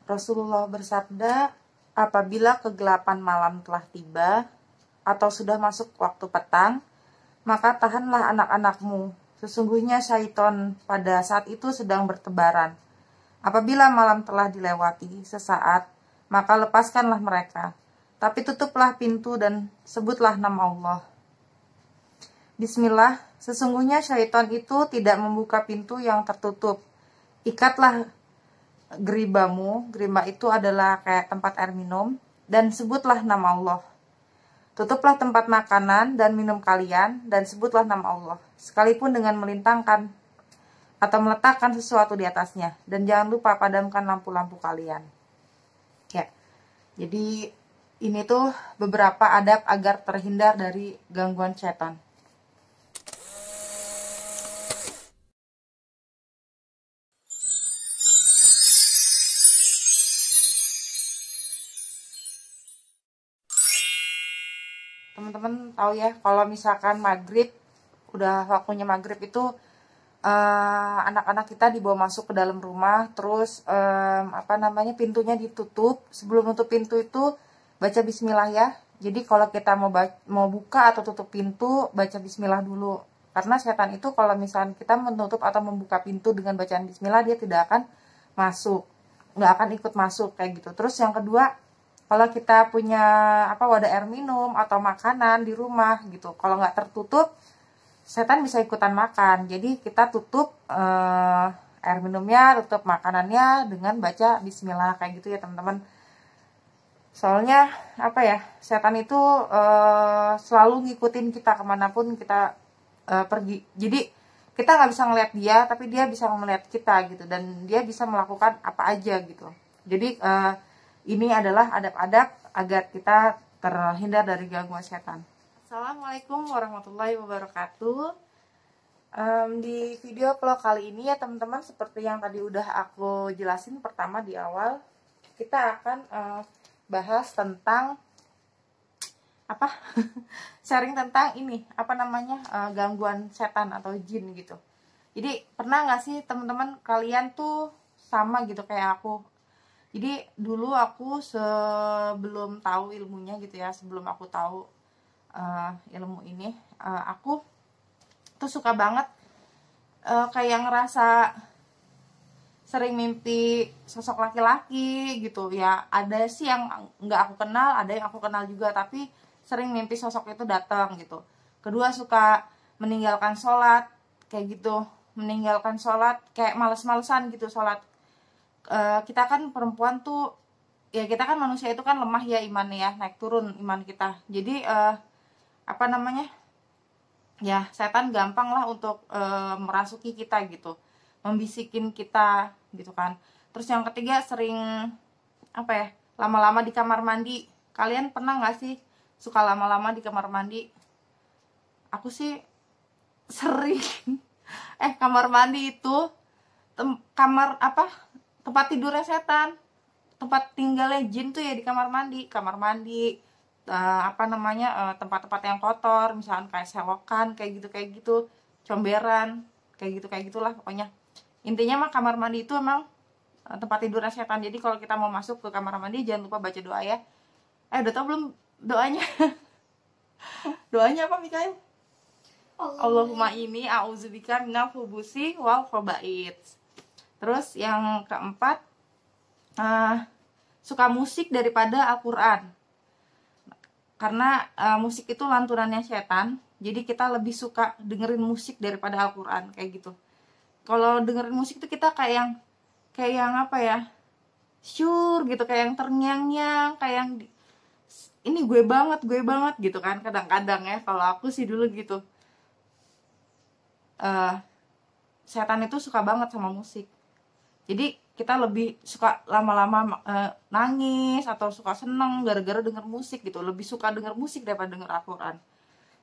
Rasulullah bersabda, apabila kegelapan malam telah tiba atau sudah masuk waktu petang, maka tahanlah anak-anakmu. Sesungguhnya syaiton pada saat itu sedang bertebaran. Apabila malam telah dilewati sesaat, maka lepaskanlah mereka. Tapi tutuplah pintu dan sebutlah nama Allah. Bismillah, sesungguhnya syaitan itu tidak membuka pintu yang tertutup. Ikatlah geribamu, gerimba itu adalah kayak tempat air minum, dan sebutlah nama Allah. Tutuplah tempat makanan dan minum kalian, dan sebutlah nama Allah, sekalipun dengan melintangkan atau meletakkan sesuatu di atasnya. Dan jangan lupa padamkan lampu-lampu kalian. Ya, jadi ini tuh beberapa adab agar terhindar dari gangguan setan. Teman-teman tahu ya, kalau misalkan maghrib, udah waktunya maghrib itu anak-anak kita dibawa masuk ke dalam rumah, terus pintunya ditutup. Sebelum nutup pintu itu baca bismillah ya. Jadi kalau kita mau buka atau tutup pintu, baca bismillah dulu. Karena setan itu kalau misalkan kita menutup atau membuka pintu dengan bacaan bismillah, dia tidak akan masuk, nggak akan ikut masuk kayak gitu. Terus yang kedua, kalau kita punya wadah air minum atau makanan di rumah gitu, kalau nggak tertutup, setan bisa ikutan makan. Jadi kita tutup air minumnya, tutup makanannya dengan baca bismillah kayak gitu ya teman-teman. Soalnya setan itu selalu ngikutin kita kemanapun kita pergi. Jadi kita nggak bisa ngeliat dia, tapi dia bisa melihat kita gitu, dan dia bisa melakukan apa aja gitu. Jadi ini adalah adab-adab agar kita terhindar dari gangguan setan. Assalamualaikum warahmatullahi wabarakatuh. Di video vlog kali ini ya teman-teman, seperti yang tadi udah aku jelasin pertama di awal, kita akan bahas tentang sharing tentang ini gangguan setan atau jin gitu. Jadi pernah nggak sih teman-teman kalian tuh sama gitu kayak aku? Jadi dulu aku sebelum tahu ilmunya gitu ya, sebelum aku tahu ilmu ini, aku tuh suka banget kayak ngerasa sering mimpi sosok laki-laki gitu ya. Ada sih yang nggak aku kenal, ada yang aku kenal juga, tapi sering mimpi sosok itu datang gitu. Kedua, suka meninggalkan sholat kayak gitu, meninggalkan sholat kayak males-malesan gitu sholat. Kita kan perempuan tuh ya, kita kan manusia itu kan lemah ya imannya ya, naik turun iman kita. Jadi ya setan gampang lah untuk merasuki kita gitu, membisikin kita gitu kan. Terus yang ketiga, sering lama-lama di kamar mandi. Kalian pernah nggak sih suka lama-lama di kamar mandi? Aku sih sering. Kamar mandi itu tempat tidurnya setan, tempat tinggalnya jin tuh ya di kamar mandi. Tempat-tempat yang kotor, misalkan kayak selokan kayak gitu, comberan kayak gitulah pokoknya. Intinya mah kamar mandi itu emang tempat tidurnya setan. Jadi kalau kita mau masuk ke kamar mandi, jangan lupa baca doa ya. Udah tau belum doanya? Doanya apa Mikael? Allahumma ini a'udzubika minal khubusi wal khaba'its. Terus yang keempat, suka musik daripada Al-Quran. Karena musik itu lantunannya setan, jadi kita lebih suka dengerin musik daripada Al-Quran kayak gitu. Kalau dengerin musik itu kita kayak yang syur gitu, kayak yang terngiang-ngiang, kayak yang ini gue banget gitu kan. Kadang-kadang ya, kalau aku sih dulu gitu. Setan itu suka banget sama musik. Jadi kita lebih suka lama-lama nangis atau suka seneng gara-gara denger musik gitu. Lebih suka denger musik daripada denger Al-Quran.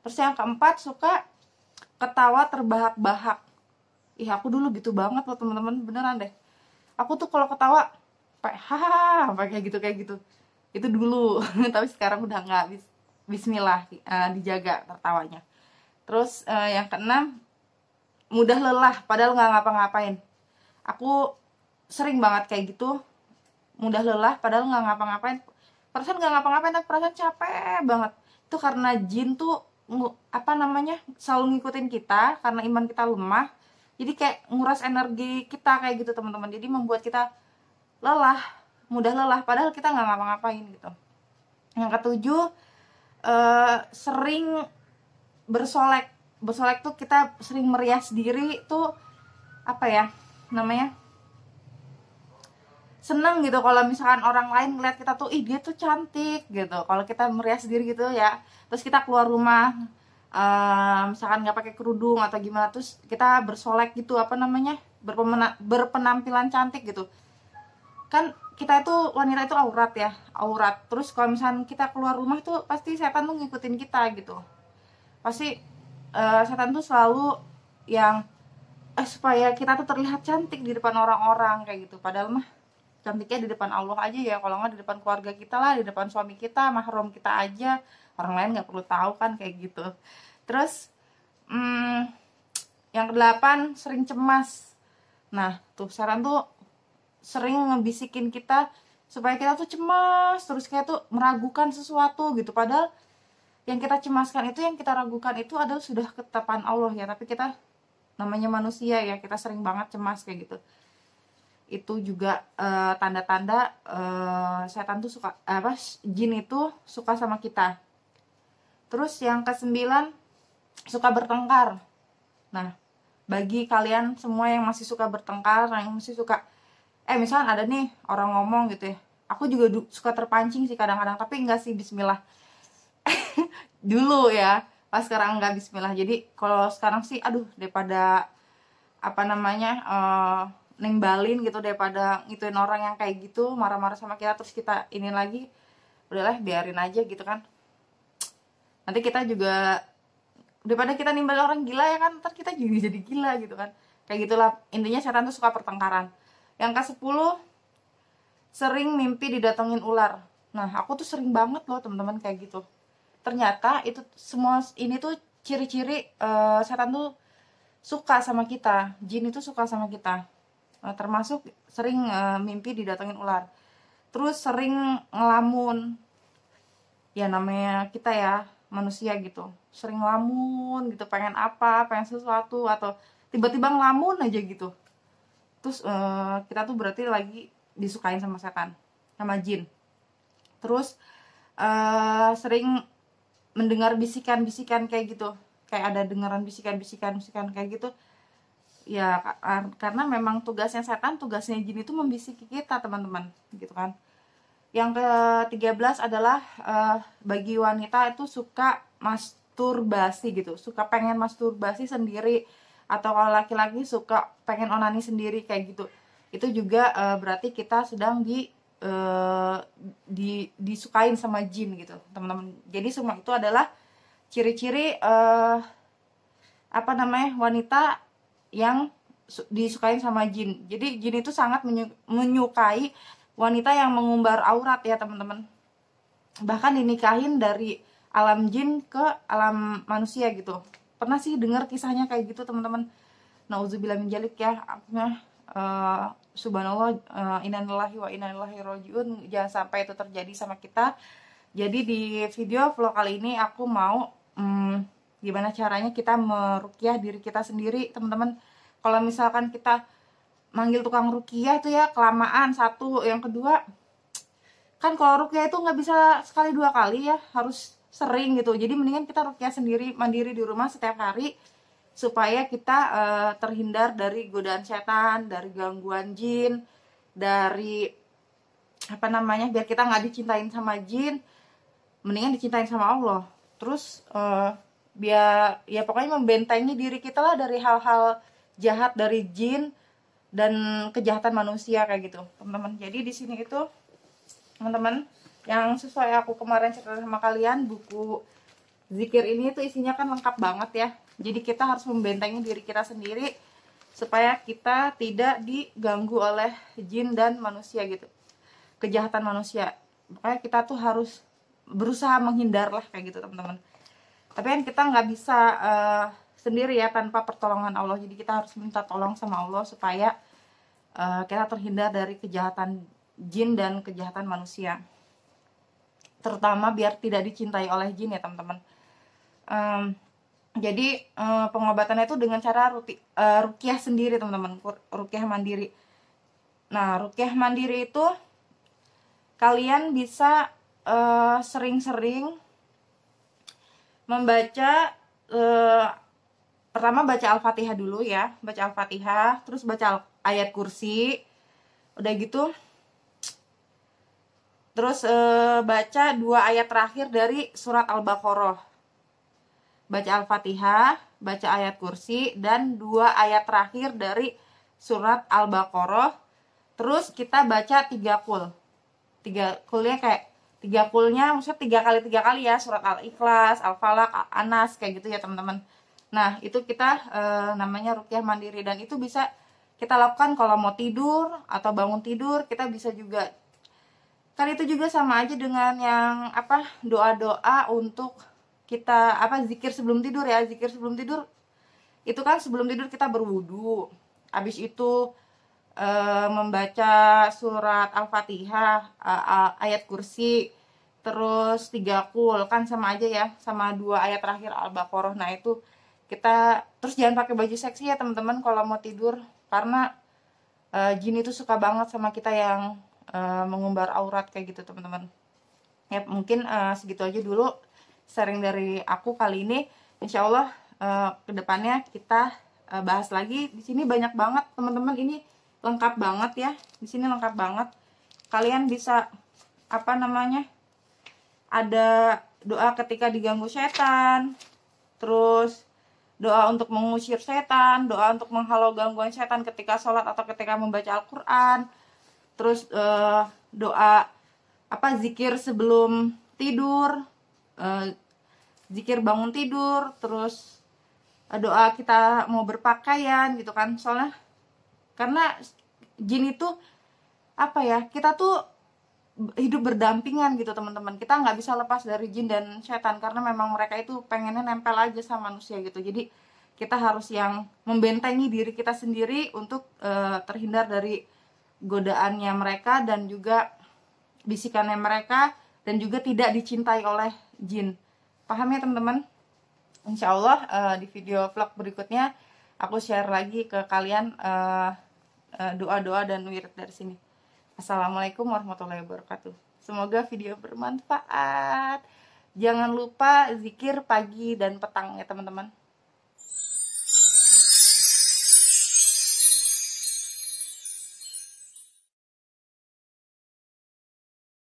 Terus yang keempat, suka ketawa terbahak-bahak. Aku dulu gitu banget loh teman-teman, beneran deh. Aku tuh kalau ketawa kayak gitu. Itu dulu. Tapi sekarang udah nggak. Bismillah, dijaga tertawanya. Terus yang keenam, mudah lelah padahal nggak ngapa-ngapain. Aku sering banget kayak gitu. mudah lelah padahal nggak ngapa-ngapain, perasaan nggak ngapa-ngapain tapi perasaan capek banget. Itu karena jin tuh apa namanya, selalu ngikutin kita karena iman kita lemah. Jadi kayak nguras energi kita kayak gitu teman-teman. Jadi membuat kita lelah, mudah lelah padahal kita nggak ngapa-ngapain gitu. Yang ketujuh, sering bersolek. Bersolek tuh kita sering merias diri tuh, apa ya namanya, seneng gitu kalau misalkan orang lain ngeliat kita tuh, ih dia tuh cantik gitu. Kalau kita merias diri gitu ya, terus kita keluar rumah, misalkan nggak pakai kerudung atau gimana, terus kita bersolek gitu, apa namanya, berpenampilan cantik gitu kan. Kita itu, wanita itu aurat ya, aurat. Terus kalau misalkan kita keluar rumah tuh pasti setan tuh ngikutin kita gitu. Pasti setan tuh selalu yang supaya kita tuh terlihat cantik di depan orang-orang kayak gitu. Padahal mah cantiknya di depan Allah aja ya, kalau nggak di depan keluarga kita lah, di depan suami kita, mahram kita aja, orang lain nggak perlu tahu kan kayak gitu. Terus yang kedelapan, sering cemas. Nah tuh saran tuh sering ngebisikin kita supaya kita tuh cemas terus, kayak tuh meragukan sesuatu gitu. Padahal yang kita cemaskan itu, yang kita ragukan itu adalah sudah ketetapan Allah ya, tapi kita namanya manusia ya, kita sering banget cemas kayak gitu. Itu juga tanda-tanda setan tuh suka, apa, jin itu suka sama kita. Terus yang kesembilan, suka bertengkar. Nah bagi kalian semua yang masih suka bertengkar, yang masih suka misalkan ada nih orang ngomong gitu ya, aku juga suka terpancing sih kadang-kadang, tapi enggak sih, bismillah. Dulu ya, pas sekarang enggak, bismillah. Jadi kalau sekarang sih aduh, daripada apa namanya, nembalin gitu, daripada ngituin orang yang kayak gitu, marah-marah sama kita terus kita ini lagi, udahlah biarin aja gitu kan. Nanti kita juga, daripada kita nimbal orang gila ya kan, ntar kita juga jadi gila gitu kan. Kayak gitulah, intinya setan tuh suka pertengkaran. Yang ke-10, sering mimpi didatengin ular. Nah aku tuh sering banget loh teman-teman kayak gitu. Ternyata itu semua ini tuh ciri-ciri setan tuh suka sama kita, jin itu suka sama kita. Termasuk sering mimpi didatengin ular. Terus sering ngelamun. Ya namanya kita ya, manusia gitu, sering ngelamun gitu, pengen apa, pengen sesuatu, atau tiba-tiba ngelamun aja gitu. Terus kita tuh berarti lagi disukain sama setan, sama jin. Terus sering mendengar bisikan-bisikan kayak gitu, kayak ada dengaran bisikan-bisikan kayak gitu ya, karena memang tugasnya setan, tugasnya jin itu membisiki kita teman-teman gitu kan. Yang ke-13 adalah bagi wanita itu suka masturbasi gitu, suka pengen masturbasi sendiri, atau kalau laki-laki suka pengen onani sendiri kayak gitu. Itu juga berarti kita sedang disukain sama jin gitu teman-teman. Jadi semua itu adalah ciri-ciri apa namanya, wanita yang disukain sama jin. Jadi jin itu sangat menyukai wanita yang mengumbar aurat ya teman-teman. Bahkan dinikahin dari alam jin ke alam manusia gitu. Pernah sih dengar kisahnya kayak gitu teman-teman. Nauzubillah min dzalik ya. Subhanallah, innalillahi wa inna ilaihi rajiun. Jangan sampai itu terjadi sama kita. Jadi di video vlog kali ini aku mau gimana caranya kita meruqyah diri kita sendiri teman-teman. Kalau misalkan kita manggil tukang ruqyah itu ya kelamaan, satu. Yang kedua, kan kalau ruqyah itu nggak bisa sekali dua kali ya, harus sering gitu. Jadi mendingan kita ruqyah sendiri, mandiri di rumah setiap hari, supaya kita terhindar dari godaan setan, dari gangguan jin, dari apa namanya, biar kita nggak dicintain sama jin, mendingan dicintain sama Allah. Terus biar ya pokoknya membentengi diri kita lah dari hal-hal jahat dari jin dan kejahatan manusia kayak gitu teman-teman. Jadi di sini itu teman-teman, yang sesuai aku kemarin cerita sama kalian, buku zikir ini tuh isinya kan lengkap banget ya. Jadi kita harus membentengi diri kita sendiri supaya kita tidak diganggu oleh jin dan manusia gitu, kejahatan manusia. Makanya kita tuh harus berusaha menghindar lah kayak gitu teman-teman. Tapi kan kita nggak bisa sendiri ya tanpa pertolongan Allah. Jadi kita harus minta tolong sama Allah supaya kita terhindar dari kejahatan jin dan kejahatan manusia, terutama biar tidak dicintai oleh jin ya teman-teman. Jadi pengobatannya itu dengan cara ruqyah sendiri teman-teman, ruqyah mandiri. Nah, ruqyah mandiri itu kalian bisa sering-sering membaca, pertama baca Al-Fatihah dulu ya, baca Al-Fatihah, terus baca ayat kursi, udah gitu terus baca 2 ayat terakhir dari surat Al-Baqarah. Baca Al-Fatihah, baca ayat kursi, dan 2 ayat terakhir dari surat Al-Baqarah. Terus kita baca 3 qul. 3 qulnya kayak 3 qulnya maksudnya 3 kali ya, surat Al-Ikhlas, Al-Falaq, An-Nas, kayak gitu ya teman-teman. Nah, itu kita namanya ruqyah mandiri, dan itu bisa kita lakukan kalau mau tidur atau bangun tidur. Kita bisa juga, kan itu juga sama aja dengan yang doa-doa untuk kita zikir sebelum tidur ya. Zikir sebelum tidur itu kan sebelum tidur kita berwudu, habis itu membaca surat Al-Fatihah, ayat kursi, terus 3 qul, kan sama aja ya, sama 2 ayat terakhir Al-Baqarah. Nah, itu kita terus jangan pakai baju seksi ya teman-teman kalau mau tidur, karena jin itu suka banget sama kita yang mengumbar aurat kayak gitu teman-teman. Ya mungkin segitu aja dulu sharing dari aku kali ini. Insya Allah kedepannya kita bahas lagi. Di sini banyak banget teman-teman, ini lengkap banget ya, di sini lengkap banget. Kalian bisa ada doa ketika diganggu setan, terus doa untuk mengusir setan, doa untuk menghalau gangguan setan ketika sholat atau ketika membaca Al-Quran, terus doa zikir sebelum tidur, zikir bangun tidur, terus doa kita mau berpakaian gitu kan. Soalnya karena jin itu kita tuh hidup berdampingan gitu teman-teman. Kita nggak bisa lepas dari jin dan setan, karena memang mereka itu pengennya nempel aja sama manusia gitu. Jadi kita harus yang membentengi diri kita sendiri untuk terhindar dari godaannya mereka dan juga bisikannya mereka, dan juga tidak dicintai oleh jin. Paham ya teman-teman? Insya Allah di video vlog berikutnya aku share lagi ke kalian doa-doa dan wirid dari sini. Assalamualaikum warahmatullahi wabarakatuh. Semoga video bermanfaat. Jangan lupa zikir pagi dan petang ya teman-teman.